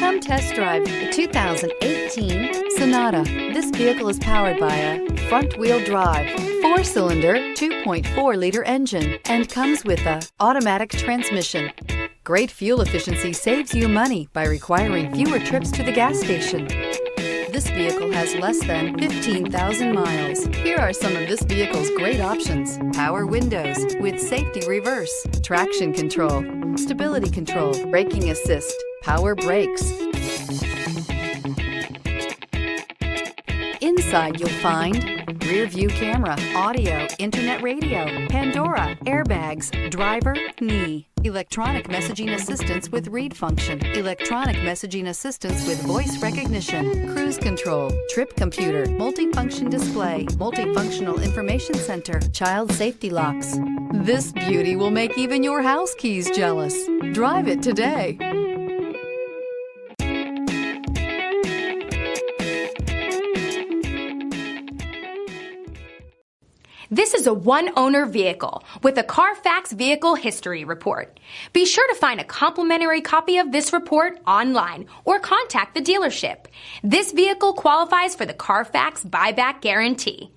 Come test drive the 2018 Sonata. This vehicle is powered by a front-wheel drive, 4-cylinder, 2.4-liter engine, and comes with a automatic transmission. Great fuel efficiency saves you money by requiring fewer trips to the gas station. This vehicle has less than 15,000 miles. Here are some of this vehicle's great options: power windows with safety reverse, traction control, stability control, braking assist, power brakes. Inside you'll find rear view camera, audio, internet radio, Pandora, airbags, driver, knee, electronic messaging assistance with read function, electronic messaging assistance with voice recognition, cruise control, trip computer, multifunction display, multifunctional information center, child safety locks. This beauty will make even your house keys jealous. Drive it today. This is a one-owner vehicle with a Carfax Vehicle History Report. Be sure to find a complimentary copy of this report online or contact the dealership. This vehicle qualifies for the Carfax Buyback Guarantee.